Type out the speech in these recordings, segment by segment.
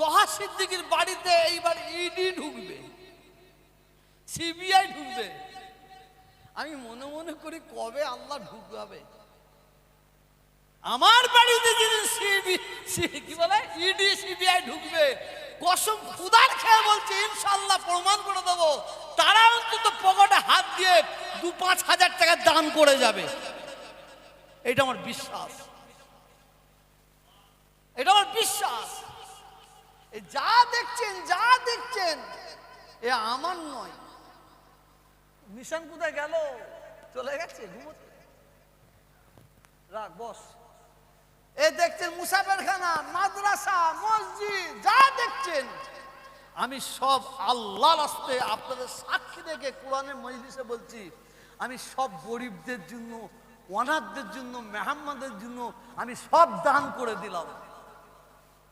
তহা সিদ্দিকীর বাড়িতে এইবার ইডি ঢুকবে, সিবিআই ঢুকবে। আমি মনে মনে করি কবে আল্লাহ ঢুকাবে আমার বাড়িতে, যদি কি বলে ইডি সিবিআই ঢুকবে, কসম খুদার খেয়ে বলছে ইনশাআল্লাহ প্রমাণ করে দেবো, তারা অন্তত পকেটে হাত দিয়ে 2-5 হাজার টাকা দান করে যাবে। এটা আমার বিশ্বাস, এটা আমার বিশ্বাস। যা দেখছেন এ আমার নয়। মিশন কোথায় গেল? চলে গেছে ঘুমোতে। রাখ বস। এ দেখছেন মুসাফেরখানা, মাদ্রাসা, মসজিদ, যা দেখছেন আমি সব আল্লাহর রাস্তে আপনাদের সাক্ষী রেখে কোরআনের মজলিসে বলছি, আমি সব গরিবদের জন্য, অনাথদের জন্য, মেহমানদের জন্য আমি সব দান করে দিলাম,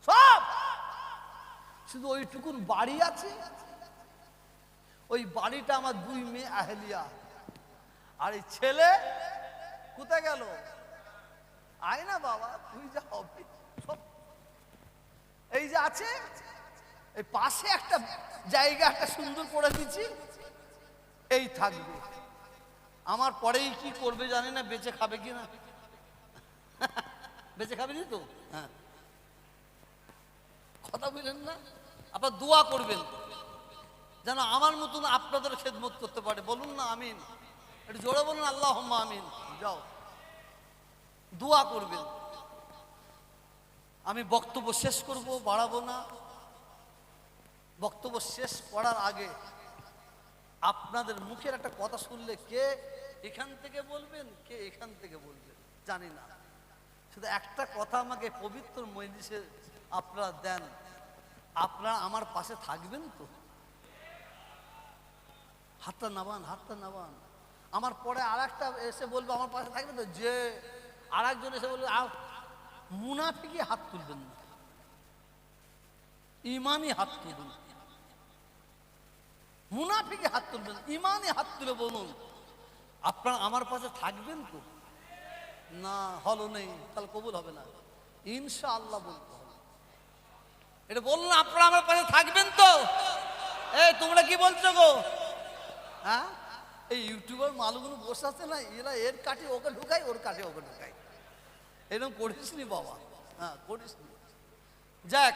সব। শুধু ওইটুকুন বাড়ি আছে, ওই বাড়িটা আমার 2 মেয়ে আহলিয়া, আর এই ছেলে কোথায় গেল? আয় না বাবা, তুই যা হবে সব এই যে আছে। এই পাশে একটা জায়গা একটা সুন্দর করে দিচ্ছি, এই থাকবে। আমার পরেই কি করবে জানি না, বেঁচে খাবে কিনা। বেঁচে খাবে নি তো? হ্যাঁ, কথা বললেন না? আপনার দোয়া করবেন যেন আমার মতন আপনাদের খেদমত করতে পারে। বলুন না আমিন, একটু জোরে বলুন আল্লাহুম্মা আমিন। যাও দোয়া করবেন। আমি বক্তব্য শেষ করব, বাড়াবো না। বক্তব্য শেষ করার আগে আপনাদের মুখের একটা কথা শুনলে কে এখান থেকে বলবেন, কে এখান থেকে বলবেন জানি না, শুধু একটা কথা আমাকে পবিত্র মজলিসে আপনারা দেন, আপনারা আমার পাশে থাকবেন তো? হাতটা নামান, হাতটা নামান। আমার পরে আর একটা এসে বলবে আমার পাশে থাকবে তো, যে আর একজন এসে বলবে মুনাফিকি হাত তুলবেন না, ইমানি হাত তুলবেন। মুনাফিকি হাত তুলবেন, ইমানি হাত তুলে বলুন আপনারা আমার পাশে থাকবেন তো? না হলো নেই, তাহলে কবুল হবে না। ইনশাআল্লাহ বলতে হবে। এটা বলুন আপনারা আমার পাশে থাকবেন তো? এই তোমরা কি বলছো গো? হ্যাঁ, এই ইউটিউবার মালগুলো বসে আছে না, এরা এর কাঠে ওকে ঢুকায়, ওর কাঠে ওকে ঢুকায়। এরকম করিস নি বাবা, হ্যাঁ করিস নি। যাক,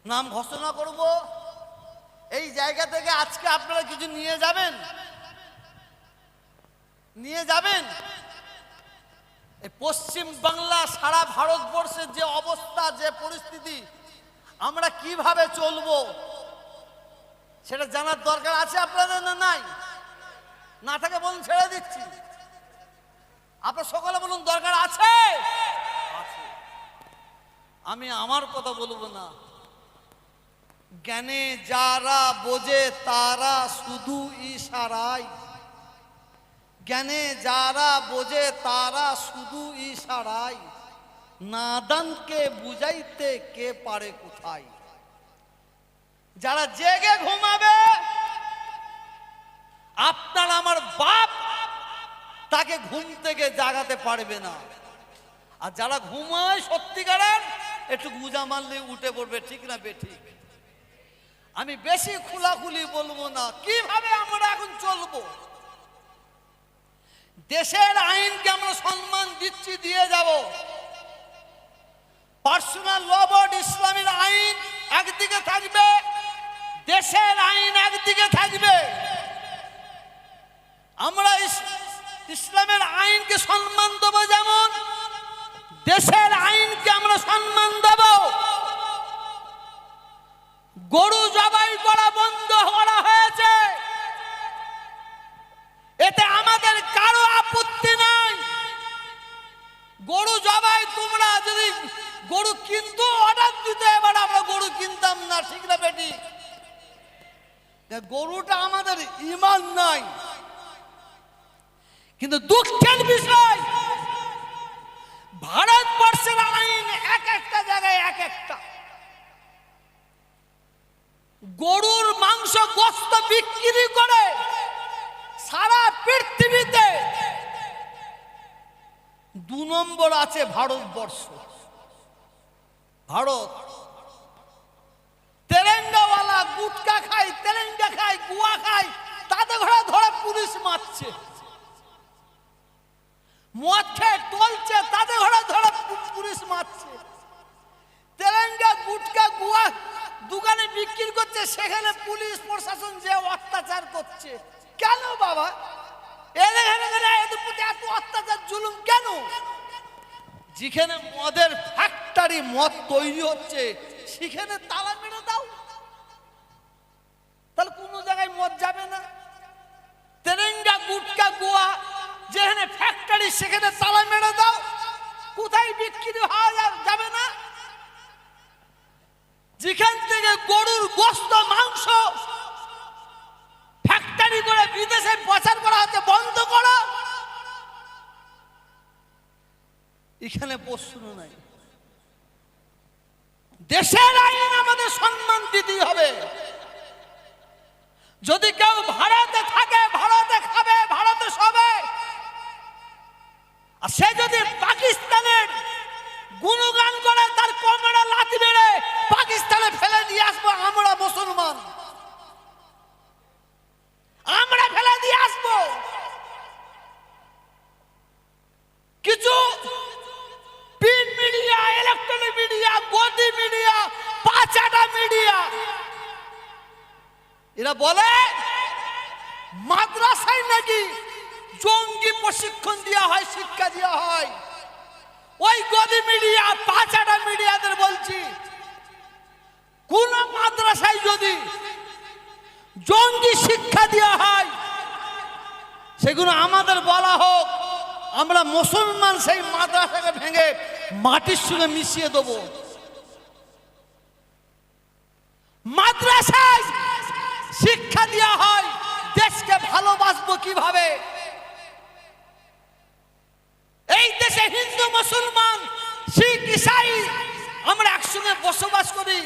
নাম ঘোষণা করব। এই জায়গা থেকে আজকে আপনারা কিছু নিয়ে যাবেন, নিয়ে যাবেন। এই পশ্চিম বাংলা, সারা ভারতবর্ষের যে অবস্থা, যে পরিস্থিতি, আমরা কিভাবে চলবো সেটা জানার দরকার আছে আপনাদের, না নাই? না থাকে বলুন, ছেড়ে দিচ্ছি। আপনার সকলে বলুন দরকার আছে। আমি আমার কথা বলবো না। জ্ঞানে যারা বোঝে তারা শুধু ইশারায়, জ্ঞানে যারা বোঝে তারা শুধু ইশারায়, নাদানকে বুঝাইতে কে পারে কোথায়। যারা জেগে ঘুমাবে, আপনার আমার বাপ তাকে ঘুম থেকে জাগাতে পারবে না। আর যারা ঘুমায় সত্যিকারের, একটু গুজা মারলে উঠে পড়বে, ঠিক না বেঠিক? আমি বেশি খোলাখুলি বলবো না। কিভাবে আমরা এখন চলবো? দেশের আইনকে আমরা সম্মান দিচ্ছি, দিয়ে যাব। পার্সোনাল ল বোর্ড, ইসলামের আইন একদিকে থাকবে, দেশের আইন একদিকে থাকবে। আমরা ইসলামের আইনকে সম্মান দেব, যেমন দেশের আইনকে আমরা সম্মান দেব। গরু জবাই করা বন্ধ করা হয়েছে, এতে আমাদের কারো আপত্তি নাই। গরু জবাই, তোমরা যদি গরু কিনতো অর্ডার দিতে, এবার আমরা গরু কিনতাম না, ঠিক না বেটি? গরুটা আমাদের ঈমান নাই। কিন্তু দুঃখের বিষয়, ভারতবর্ষের আইন এক একটা জায়গায় এক একটা। গরুর মাংস, গোশত বিক্রি করে সারা পৃথিবীতে 2 নম্বর আছে ভারতবর্ষ। ভারত সেখানে পুলিশ প্রশাসন যে অত্যাচার করছে কেন বাবা? এদের প্রতি এত অত্যাচার জুলুম কেন? যেখানে মদের ফ্যাক্টরি, মদ তৈরি হচ্ছে, সেখানে তালা মেরে দাও, তাহলে কোন জায়গায় মদ যাবে না। তেরেঙ্গা, গুটকা, গোয়া যেখানে ফ্যাক্টরি, সেখানে তালা মেরে দাও, কোথায় বিক্রি হওয়া যাবে না। যেখান থেকে গরুর গোশত, মাংস ফ্যাক্টরি করে বিদেশে পাচার করা হচ্ছে, বন্ধ করো। এখানে প্রশ্ন নাই। দেশের আইন আমাদের সম্মান দিতেই হবে। যদি কেউ ভারতে থাকে, ভারতে খাবে, ভারতে শোবে, আর সে যদি পাকিস্তানের গুণগান করে, তার কোমরে লাথি মেরে পাকিস্তানে ফেলে দিয়ে আসবো। আমরা মুসলমান, আমরা ফেলে দিয়ে আসবো। কিছু প্রিন্ট মিডিয়া, ইলেকট্রনিক মিডিয়া, গদি মিডিয়া, পাঁচাটা মিডিয়া, এরা বলে মাদ্রাসায় নাকি জঙ্গি প্রশিক্ষণ দেওয়া হয়, শিক্ষা দেওয়া হয়। ওই গদি মিডিয়া, পাঁচাটা মিডিয়াদের বলছি, কোন মাদ্রাসায় যদি জঙ্গি শিক্ষা দেওয়া হয়, সেগুলো আমাদের বলা হোক, আমরা মুসলমান সেই মাদ্রাসাকে ভেঙে মাটির সঙ্গে মিশিয়ে দেব। মাদ্রাসায় শিক্ষা দেওয়া হয় দেশকে ভালোবাসবো কিভাবে। এই দেশে হিন্দু, মুসলমান, শিখ, ইসাই আমরা একসঙ্গে বসবাস করি।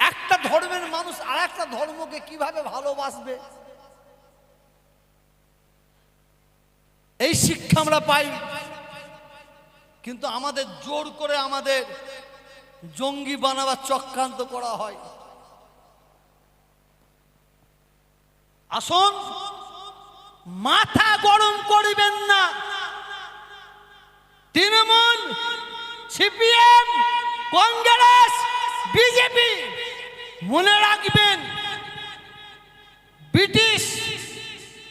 একটা ধর্মের মানুষ আর একটা ধর্মকে কিভাবে ভালোবাসবে, এই শিক্ষা আমরা পাই। কিন্তু আমাদের জোর করে আমাদের জঙ্গি বানাবার চক্রান্ত করা হয়। আসুন, মাথা গরম করিবেন না। তৃণমূল, সিপিএম, কংগ্রেস, বিজেপি, মনে রাখবেন, ব্রিটিশ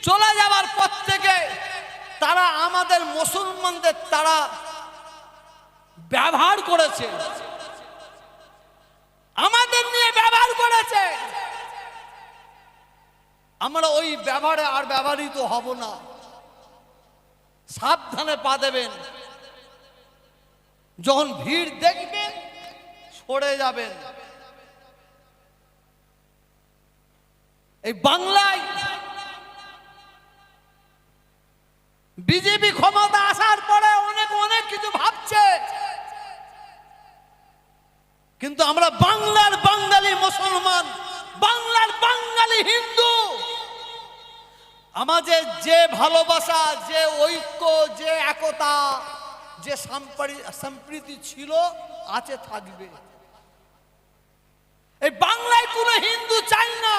চলে যাবার পর থেকে তারা আমাদের মুসলমানদের তারা ব্যবহার করেছে, আমাদের নিয়ে ব্যবহার করেছে। আমরা ওই ব্যবহারে আর ব্যবহৃত হব না। সাবধানে পা দেবেন। যখন ভিড় দেখবেন, সরে যাবেন। এই বাংলায় বিজেপি ক্ষমতা আসার পরে অনেক অনেক কিছু ভাবছে, কিন্তু আমরা বাংলার বাঙালি মুসলমান, বাংলার বাঙালি হিন্দু, আমাদের যে ভালোবাসা, যে ঐক্য, যে একতা, যে সম্প্রীতি ছিল, আছে, থাকবে। এই বাংলায় কোনো হিন্দু চাই না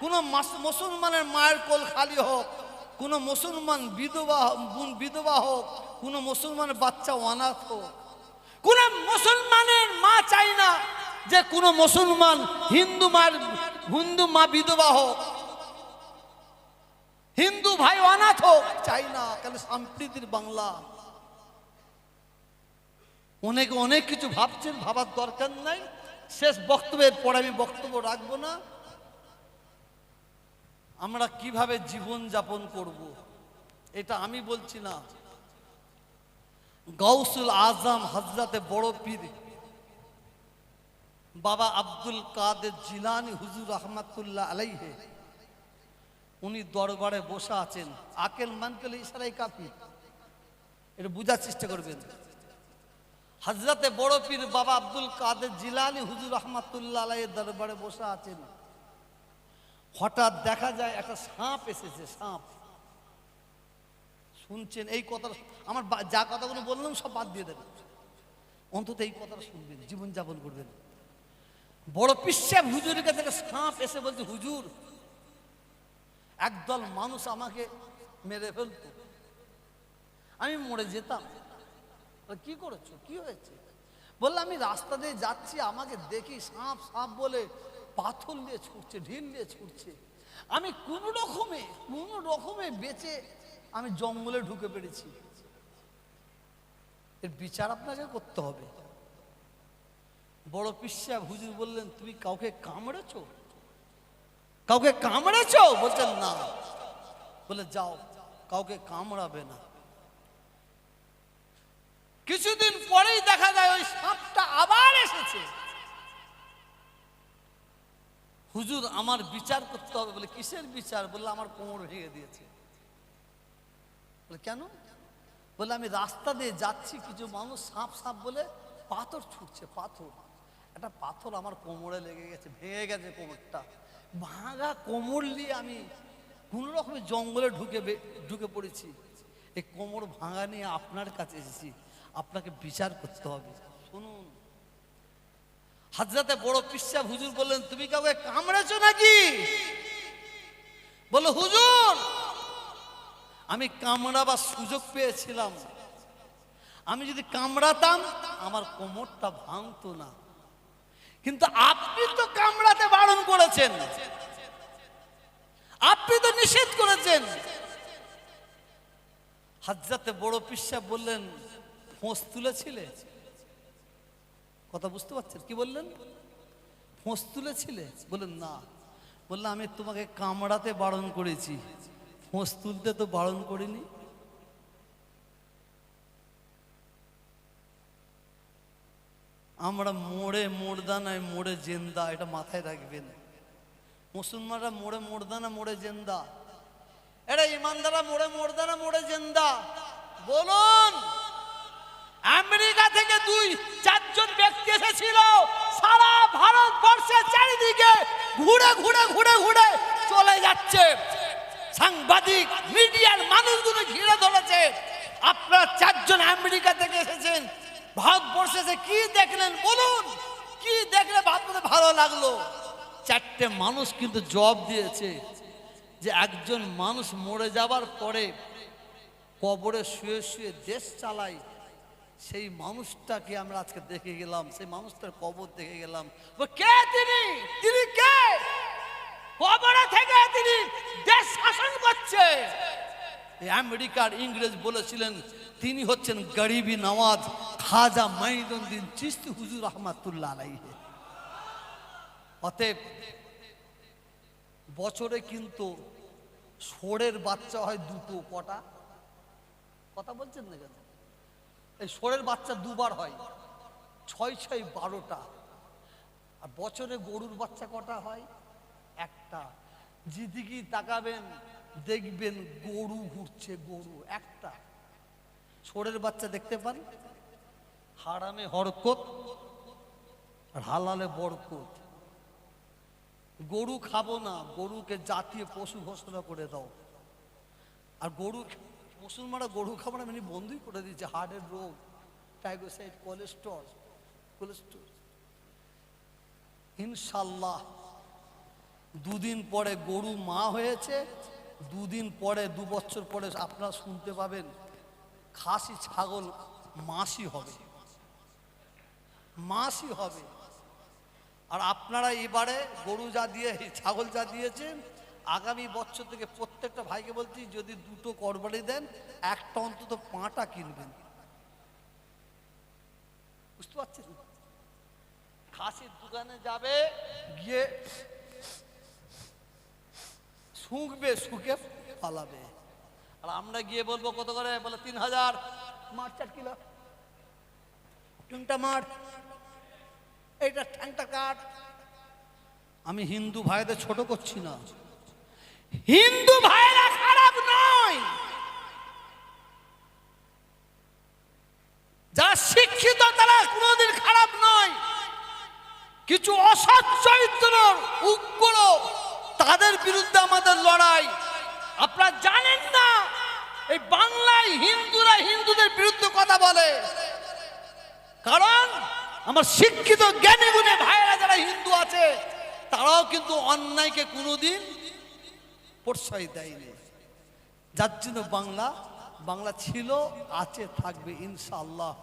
কোনো মুসলমানের মায়ের কোল খালি হোক, কোনো মুসলমান বিধবা হোক, কোনো মুসলমানের বাচ্চা অনাথ হোক। কোন মুসলমানের মা চাই না যে কোনো মুসলমান হিন্দু মা বিধবা হোক, হিন্দু ভাই অনাথ হোক, চাই না। কেন? সম্প্রীতির বাংলা। অনেকে অনেক কিছু ভাবছেন, ভাবার দরকার নাই। শেষ বক্তব্যের পরে আমি বক্তব্য রাখবো না। আমরা কিভাবে জীবন যাপন করব, এটা আমি বলছি না। গাউসুল আজম হযরতে বড় পীর বাবা আব্দুল কাদের জিলানী হুজুর রহমাতুল্লাহ আলাইহি, উনি দরবারে বসে আছেন। আকেল মানকেল ইশারাই কাফি, এটা বুঝার চেষ্টা করবেন। হযরতে বড় পীর বাবা আব্দুল কাদের জিলানী হুজুর রহমাতুল্লাহ আলাইহি দরবারে বসে আছেন। হঠাৎ দেখা যায় একটা সাপ এসেছে। সাপ শুনছেন? এই কথা আমার যা কথাগুলো বললাম সব বাদ দিয়ে দেবেন, অন্তত এই কথাটা শুনবেন, জীবনযাপন করবেন। বড় পিসাব হুজুরের কাছে সাপ এসে বলছে, হুজুর, একদল মানুষ আমাকে মেরে ফেলতো, আমি মরে যেতাম। কি করেছো? কি হয়েছে? বললাম, আমি রাস্তা দিয়ে যাচ্ছি, আমাকে দেখি সাপ সাপ বলে পাথর নিয়ে ছুটছে, ঢিল নিয়ে ছুটছে। আমি কোনো রকমে বেঁচে আমি জঙ্গলে ঢুকে পেরেছি। এর বিচার আপনাকে করতে হবে। বড় পীর সাহেব হুজুর বললেন, তুমি কাউকে কামড়েছো? কাউকে কামড়েছো? বলছেন না। বলে যাও, কাউকে কামড়াবে না। কিছুদিন পরেই দেখা যায় ওই সাপটা আবার এসেছে। হুজুর আমার বিচার করতে হবে। বলে কিসের বিচার? বললে আমার কোমর ভেঙে দিয়েছে। বলে কেন? বলে আমি রাস্তা দিয়ে যাচ্ছি, কিছু মানুষ সাপ সাপ বলে পাথর ছুটছে, পাথর, একটা পাথর আমার কোমরে লেগে গেছে, ভেঙে গেছে কোমরটা। ভাঙা কোমর নিয়ে আমি কোন রকমের জঙ্গলে ঢুকে পড়েছি। এই কোমর ভাঙা নিয়ে আপনার কাছে এসেছি, আপনাকে বিচার করতে হবে। শুনুন, হযরতে বড় পীর সাহেব হুজুর বললেন, তুমি কাউকে কামড়েছো নাকি? বলে হুজুর আমি কামড়াবার সুযোগ পেয়েছিলাম, আমি যদি কামড়াতাম আমার কোমরটা ভাঙতো না, কিন্তু আপনি তো কামড়াতে বারণ করেছেন, আপনি তো নিষেধ করেছেন। হযরতে বড় পীর সাহেব বললেন, ফোঁস তুলেছিলে? কথা বুঝতে পারছেন কি বললেন? ফোঁস তুলেছিলে? বললেন না। বললে আমি তোমাকে কামড়াতে বারণ করেছি, ফোঁস তুলতে তো বারণ করিনি। আমরা মোড়ে মোড়দা নয়, মোড়ে জেন্দা, এটা মাথায় রাখবেন। মুসলমানরা মোড়ে মোড়দা না মোড়ে জেন্দা? এটা ইমানদাররা মোড়ে মোড়দা না মোড়ে জেন্দা? বলুন। আমেরিকা থেকে 2-4 ব্যক্তি এসেছিল, সারা ভারতবর্ষের চারিদিকে ঘুরে ঘুরে ঘুরে ঘুরে চলে যাচ্ছে। সাংবাদিক মিডিয়ার মানুষগুলো ঘিরে ধরেছে। আপনারা 4 জন আমেরিকা থেকে এসেছেন, ভারতবর্ষে এসে কি দেখলেন বলুন? কি দেখলে আপনাদের ভালো লাগলো? 4টে মানুষ কিন্তু জবাব দিয়েছে যে একজন মানুষ মরে যাবার পরে কবরে শুয়ে শুয়ে দেশ চালায়, সেই মানুষটাকে আমরা আজকে দেখে গেলাম, সেই মানুষটার কবর দেখে গেলাম। কে তিনি? তিনি কে? কবরে থেকে তিনি দেশ শাসন করছে। এই আমেরিকার ইংরেজ বলেছিলেন তিনি হচ্ছেন গরিবি নওয়াজ খাজা মাইনুদ্দিন চিশতি হুজুর রহমাতুল্লাহ আলাইহি। অতএব বছরে কিন্তু ষোঁড়ের বাচ্চা হয় 2টো। কটা? কথা বলছেন না কেন? এই ষোঁড়ের বাচ্চা 2বার হয়, 6-6 12টা। আর বছরে গরুর বাচ্চা কটা হয়? 1টা। যেদিকে তাকাবেন দেখবেন গরু ঘুরছে, গরু একটা। ষোঁড়ের বাচ্চা দেখতে পান? হারামে হরকত আর হালালে বরকত। গরু খাবো না, গরুকে জাতীয় পশু ঘোষণা করে দাও। আর গরু, মুসলমানরা গরু খাবো না মানে বন্ধই করে দিয়েছে। হার্টের রোগ, টাইগোসাইড, কোলেস্ট্রল। ইনশাল্লাহ 2 দিন পরে গরু মা হয়েছে, 2 দিন পরে 2 বছর পরে আপনারা শুনতে পাবেন খাসি ছাগল মাসি হবে, মাসি হবে। আর আপনারা এবারে গরু যা দিয়ে ছাগল যা দিয়েছেন, আগামী বছর থেকে প্রত্যেকটা ভাইকে বলছি যদি 2টো কোরবানি দেন, একটা অন্তত 5টা কিনবেন। বুঝতে পারছেন? খাসির দোকানে যাবে, গিয়ে শুকবে, শুকে পালাবে। আর আমরা গিয়ে বলবো কত করে? বলে 3000। মার 4 কিলো, টুংটা মার, এইটা ঠ্যাংটা কাট। আমি হিন্দু ভাইদের ছোট করছি না, হিন্দু ভাইরা খারাপ নয়, যারা শিক্ষিত তারা কোনোদিন খারাপ নয়। কিছু অসৎ চরিত্র উগ্র, তাদের বিরুদ্ধে আমাদের লড়াই। আপনারা জানেন না এই বাংলায় হিন্দুরা হিন্দুদের বিরুদ্ধে কথা বলে, কারণ আমার শিক্ষিত জ্ঞানী গুণী ভাইয়েরা যারা হিন্দু আছে তারাও কিন্তু অন্যায়কে কোনোদিন প্রশ্রয় দেয়নি। যার জন্য বাংলা ছিল, আছে, থাকবে ইনশাআল্লাহ।